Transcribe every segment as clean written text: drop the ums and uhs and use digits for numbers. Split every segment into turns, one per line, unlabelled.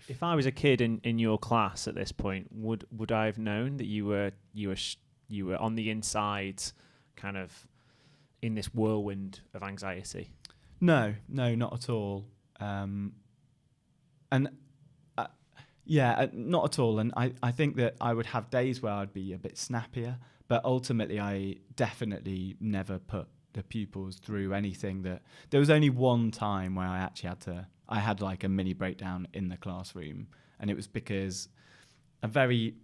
If I was a kid in your class at this point, would I have known that you were on the inside, kind of in this whirlwind of anxiety?
No, not at all. Not at all. And I think that I would have days where I'd be a bit snappier, but ultimately I definitely never put the pupils through anything that... There was only one time where I actually had like a mini breakdown in the classroom, and it was because a very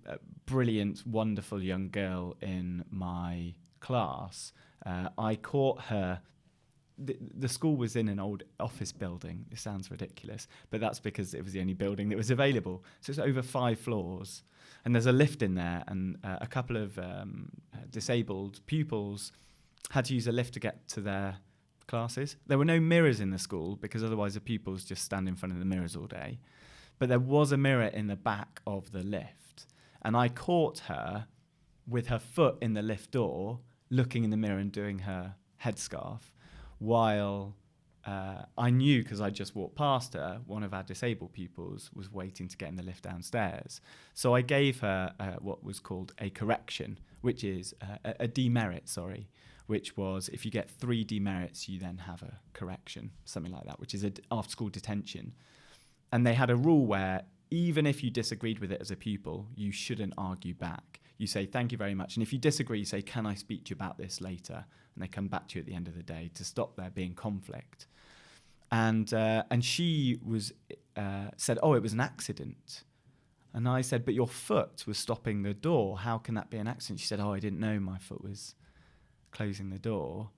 brilliant, wonderful young girl in my class, I caught her... The school was in an old office building. It sounds ridiculous, but that's because it was the only building that was available. So it's over 5 floors, and there's a lift in there, and a couple of disabled pupils had to use a lift to get to their classes. There were no mirrors in the school because otherwise the pupils just stand in front of the mirrors all day. But there was a mirror in the back of the lift, and I caught her with her foot in the lift door, looking in the mirror and doing her headscarf, while I knew, because I just walked past her, one of our disabled pupils was waiting to get in the lift downstairs. So I gave her what was called a correction, which is a demerit, which was if you get 3 demerits, you then have a correction, something like that, which is after-school detention. And they had a rule where even if you disagreed with it as a pupil, you shouldn't argue back. You say, thank you very much. And if you disagree, you say, can I speak to you about this later? And they come back to you at the end of the day to stop there being conflict. And she was said, oh, it was an accident. And I said, but your foot was stopping the door. How can that be an accident? She said, oh, I didn't know my foot was closing the door.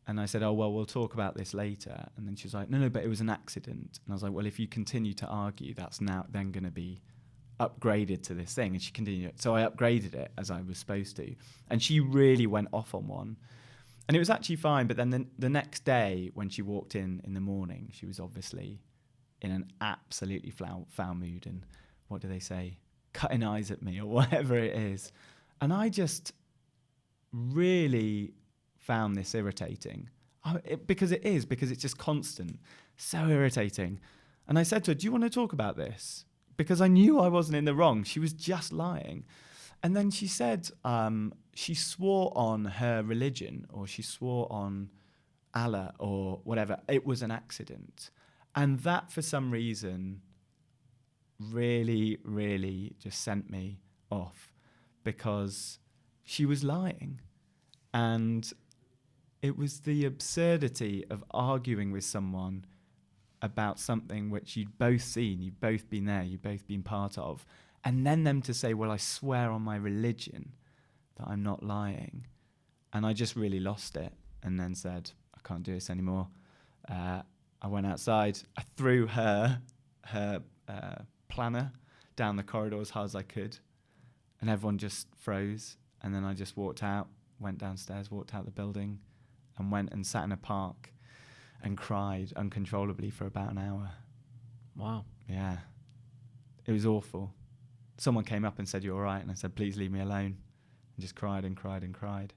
And I said, oh, well, we'll talk about this later. And then she was like, no, but it was an accident. And I was like, well, if you continue to argue, that's now then going to be upgraded to this thing. And she continued it. So I upgraded it as I was supposed to. And she really went off on one. And it was actually fine. But then the next day when she walked in the morning, she was obviously in an absolutely foul mood. And what do they say? Cutting eyes at me or whatever it is. And I just really found this irritating. Because it's just constant. So irritating. And I said to her, do you want to talk about this? Because I knew I wasn't in the wrong. She was just lying. And then she said she swore on her religion, or she swore on Allah or whatever. It was an accident. And that, for some reason, really, really just sent me off, because she was lying. And it was the absurdity of arguing with someone about something which you'd both seen, you'd both been there, you'd both been part of, and then them to say, well, I swear on my religion that I'm not lying. And I just really lost it, and then said, I can't do this anymore. I went outside, I threw her planner down the corridor as hard as I could, and everyone just froze. And then I just walked out, went downstairs, walked out the building, and went and sat in a park and cried uncontrollably for about an hour.
Wow.
Yeah. It was awful. Someone came up and said, you all right? And I said, please leave me alone. And just cried and cried and cried.